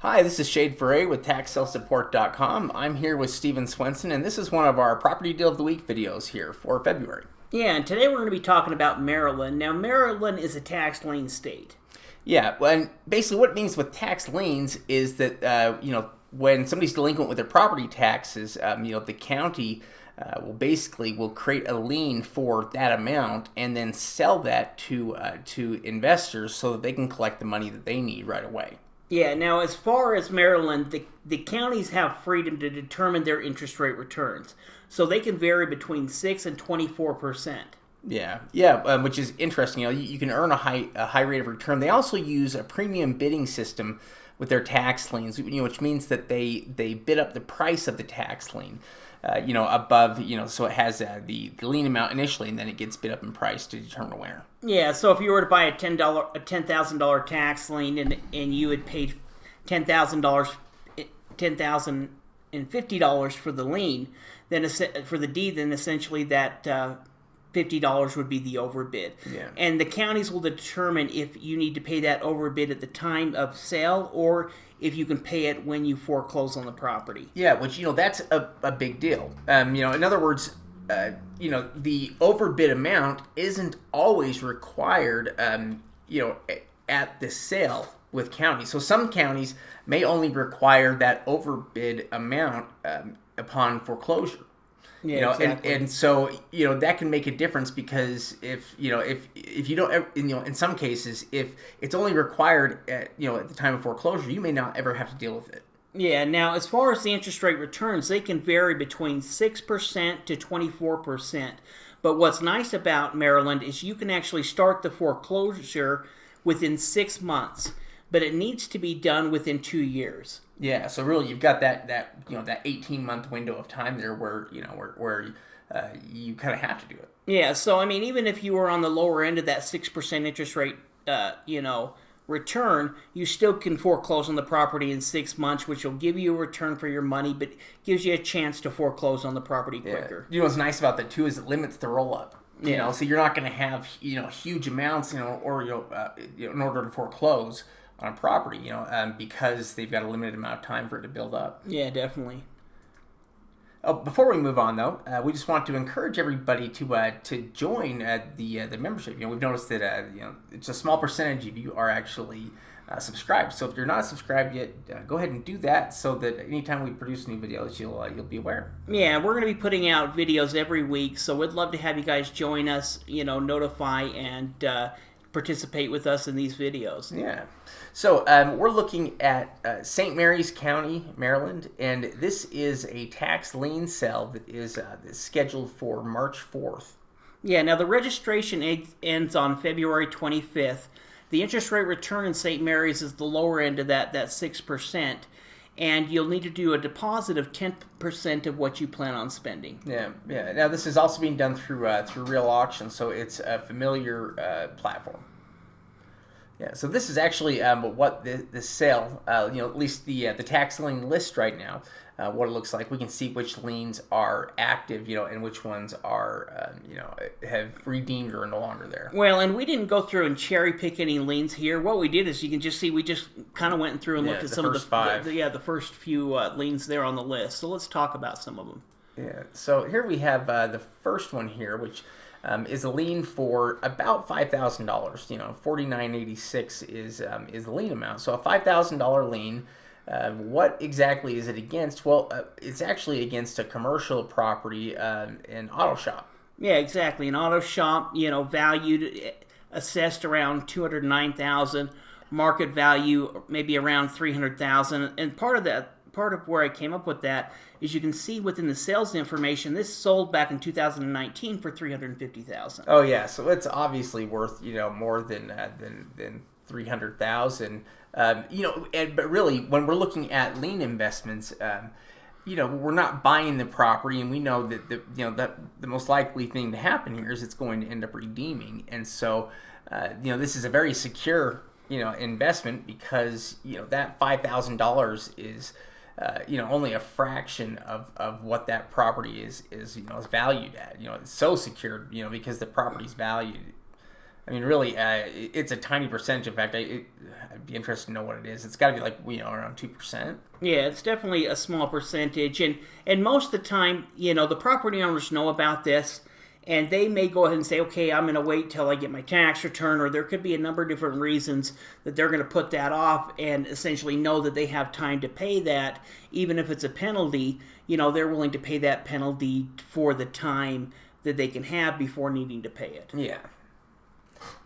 Hi, this is Shade Foray with TaxSaleSupport.com. I'm here with Steven Swenson, and this is one of our Property Deal of the Week videos here for February. Yeah, and today we're going to be talking about Maryland. Now, Maryland is a tax lien state. Yeah, and basically what it means with tax liens is that, when somebody's delinquent with their property taxes, the county will create a lien for that amount and then sell that to investors so that they can collect the money that they need right away. Yeah, now as far as Maryland, the counties have freedom to determine their interest rate returns. So they can vary between 6 and 24%. Yeah, which is interesting. You can earn a high rate of return. They also use a premium bidding system with their tax liens, which means that they bid up the price of the tax lien, above, so it has the lien amount initially, and then it gets bid up in price to determine a winner. Yeah, so if you were to buy a $10,000 tax lien and you had paid $10,050 for the lien, then for the deed, then essentially that $50 would be the overbid. Yeah. And the counties will determine if you need to pay that overbid at the time of sale or if you can pay it when you foreclose on the property. Yeah, which, that's a big deal. In other words, the overbid amount isn't always required, at the sale with counties. So some counties may only require that overbid amount upon foreclosure. Yeah, exactly. And so that can make a difference because if you don't ever, in some cases if it's only required at the time of foreclosure, you may not ever have to deal with it. Yeah, now as far as the interest rate returns, they can vary between 6% to 24%. But what's nice about Maryland is you can actually start the foreclosure within 6 months, but it needs to be done within 2 years. Yeah, so really you've got that 18-month window of time there where you kind of have to do it. Yeah, so I mean, even if you were on the lower end of that 6% interest rate, return, you still can foreclose on the property in 6 months, which will give you a return for your money, but gives you a chance to foreclose on the property quicker. Yeah. What's nice about that too is it limits the roll up. So you're not going to have huge amounts in order to foreclose on a property, because they've got a limited amount of time for it to build up. Yeah, definitely. Oh, before we move on, though, we just want to encourage everybody to join the membership. We've noticed that it's a small percentage of you are actually subscribed. So if you're not subscribed yet, go ahead and do that so that anytime we produce new videos, you'll be aware. Yeah, we're going to be putting out videos every week, so we'd love to have you guys join us. Notify and participate with us in these videos. Yeah. So we're looking at St. Mary's County, Maryland, and this is a tax lien sale that is scheduled for March 4th. Yeah, now the registration ends on February 25th. The interest rate return in St. Mary's is the lower end of that 6%, and you'll need to do a deposit of 10% of what you plan on spending. Yeah. Now this is also being done through Real Auction, so it's a familiar platform. Yeah, so this is actually what the sale, at least the tax lien list right now, what it looks like. We can see which liens are active, and which ones are, have redeemed or are no longer there. Well, and we didn't go through and cherry pick any liens here. What we did is you can just see we just kind of went through and looked at some of the first few liens there on the list. So let's talk about some of them. Yeah, so here we have the first one here, which is a lien for about $5,000. $49.86 is the lien amount. So a $5,000 lien. What exactly is it against? Well, it's actually against a commercial property, an auto shop. Yeah, exactly. An auto shop, valued, assessed around $209,000, market value maybe around $300,000, and part of where I came up with that is you can see within the sales information, this sold back in 2019 for $350,000. Oh yeah, so it's obviously worth more than $300,000. But really, when we're looking at lien investments, we're not buying the property, and we know that the most likely thing to happen here is it's going to end up redeeming, and so this is a very secure investment because that $5,000 is only a fraction of what that property is valued at. It's so secured, because the property's valued I mean, really, it's a tiny percentage. In fact, I'd be interested to know what it is. It's got to be like around 2%. Yeah, it's definitely a small percentage, and most of the time, the property owners know about this, and they may go ahead and say, okay, I'm going to wait till I get my tax return, or there could be a number of different reasons that they're going to put that off and essentially know that they have time to pay that, even if it's a penalty. They're willing to pay that penalty for the time that they can have before needing to pay it. Yeah.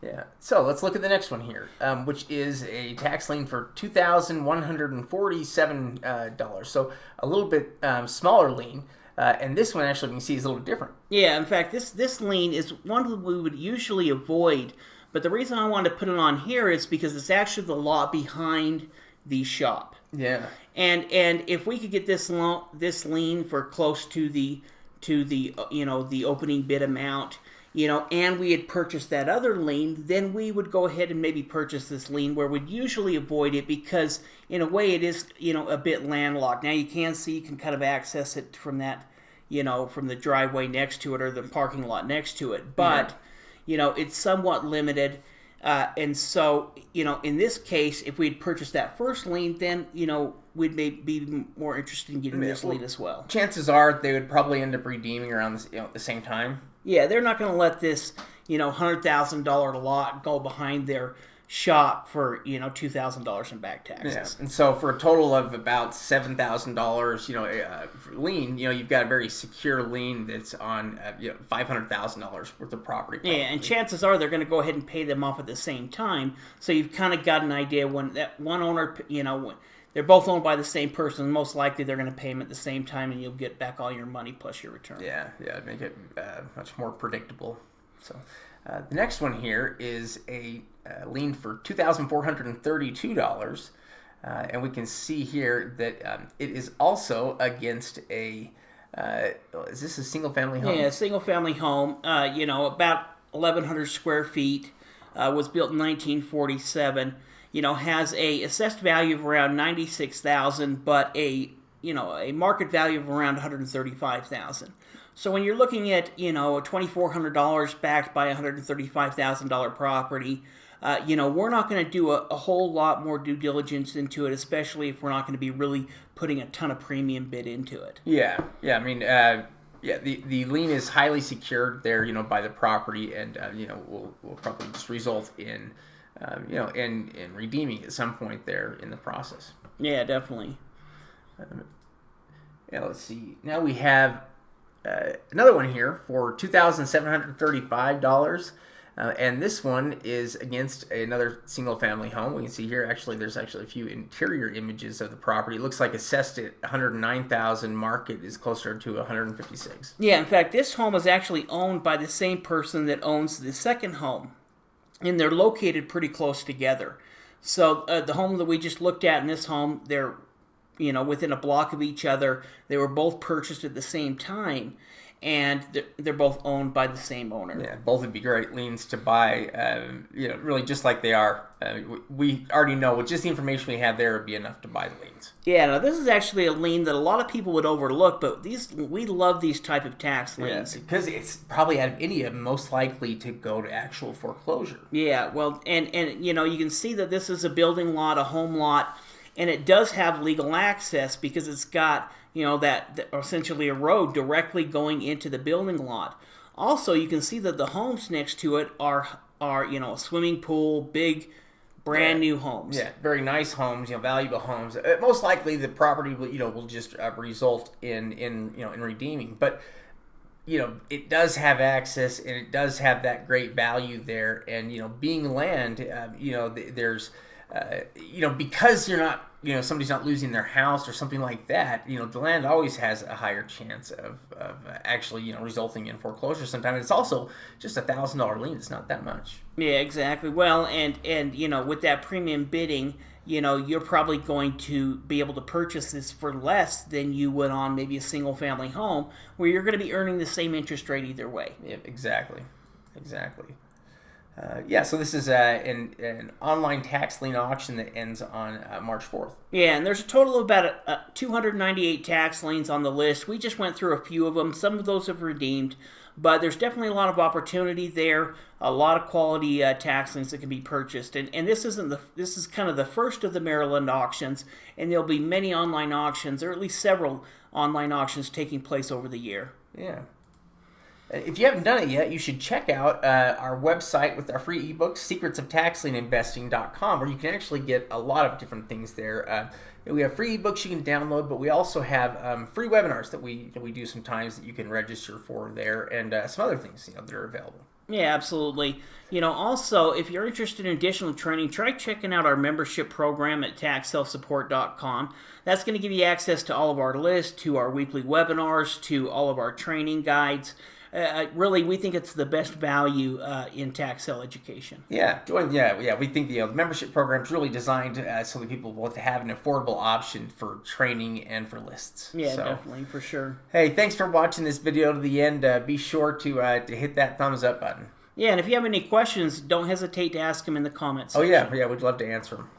Yeah. So let's look at the next one here, which is a tax lien for $2,147. So a little bit smaller lien. And this one actually, we can see, is a little different. Yeah, in fact, this lien is one that we would usually avoid. But the reason I wanted to put it on here is because it's actually the lot behind the shop. Yeah. And if we could get this lien for close to the the opening bid amount, and we had purchased that other lien, then we would go ahead and maybe purchase this lien, where we'd usually avoid it because in a way it is a bit landlocked. Now you can kind of access it from that from the driveway next to it or the parking lot next to it, but it's somewhat limited. And so, in this case, if we'd purchased that first lien, then, we'd be more interested in getting this lien as well. Chances are they would probably end up redeeming around this, at the same time. Yeah, they're not going to let this, $100,000 lot go behind their shop for, $2,000 in back taxes. Yeah. And so for a total of about $7,000, for lien, you've got a very secure lien that's on, $500,000 worth of property. Probably. Yeah, and chances are they're going to go ahead and pay them off at the same time. So you've kind of got an idea when that one owner, when they're both owned by the same person, most likely they're going to pay them at the same time, and you'll get back all your money plus your return. Yeah, make it much more predictable. So the next one here is a lien for $2,432, and we can see here that it is also against a. Is this a single-family home? Yeah, a single-family home. About 1,100 square feet. Was built in 1947. Has a assessed value of around $96,000, but a market value of around $135,000. So when you're looking at $2,400 backed by a $135,000 property, we're not going to do a whole lot more due diligence into it, especially if we're not going to be really putting a ton of premium bid into it. Yeah. I mean, the lien is highly secured there, by the property, and will probably just result in. In redeeming at some point there in the process. Yeah, definitely. Let's see. Now we have another one here for $2,735, and this one is against another single-family home. We can see here, there's a few interior images of the property. It looks like assessed at $109,000, market is closer to $156,000. Yeah, in fact, this home is actually owned by the same person that owns the second home. And they're located pretty close together. So the home that we just looked at and this home, they're, within a block of each other. They were both purchased at the same time, and they're both owned by the same owner. Yeah, both would be great liens to buy, really just like they are. We already know, with just the information we have there, would be enough to buy the liens. Yeah, now this is actually a lien that a lot of people would overlook, but we love these type of tax liens. Yeah, because it's probably out of any of them most likely to go to actual foreclosure. Yeah, well, and you can see that this is a building lot, a home lot, and it does have legal access because it's got that essentially a road directly going into the building lot. Also, you can see that the homes next to it are a swimming pool, big, brand new homes. Yeah, very nice homes, valuable homes. Most likely, the property will just result in redeeming. But it does have access, and it does have that great value there. And being land, there's because you're not. Somebody's not losing their house or something like that, the land always has a higher chance of actually, resulting in foreclosure sometimes. It's also just $1,000 lien. It's not that much. Yeah, exactly. Well, and with that premium bidding, you're probably going to be able to purchase this for less than you would on maybe a single family home, where you're going to be earning the same interest rate either way. Yeah, exactly. Yeah, so this is an online tax lien auction that ends on March 4th. Yeah, and there's a total of about 298 tax liens on the list. We just went through a few of them. Some of those have redeemed, but there's definitely a lot of opportunity there. A lot of quality tax liens that can be purchased, and this is kind of the first of the Maryland auctions, and there'll be many online auctions, or at least several online auctions taking place over the year. Yeah. If you haven't done it yet, you should check out our website with our free ebooks, secretsoftaxlieninvesting.com, where you can actually get a lot of different things there. We have free ebooks you can download, but we also have free webinars that we do sometimes that you can register for there, and some other things that are available. Yeah, absolutely. Also, if you're interested in additional training, try checking out our membership program at taxselfsupport.com. That's going to give you access to all of our lists, to our weekly webinars, to all of our training guides. Really, we think it's the best value in tax sale education. Yeah, we think the membership program is really designed so that people will have an affordable option for training and for lists. Yeah, definitely, for sure. Hey, thanks for watching this video to the end. Be sure to hit that thumbs up button. Yeah, and if you have any questions, don't hesitate to ask them in the comments section. Oh yeah, we'd love to answer them.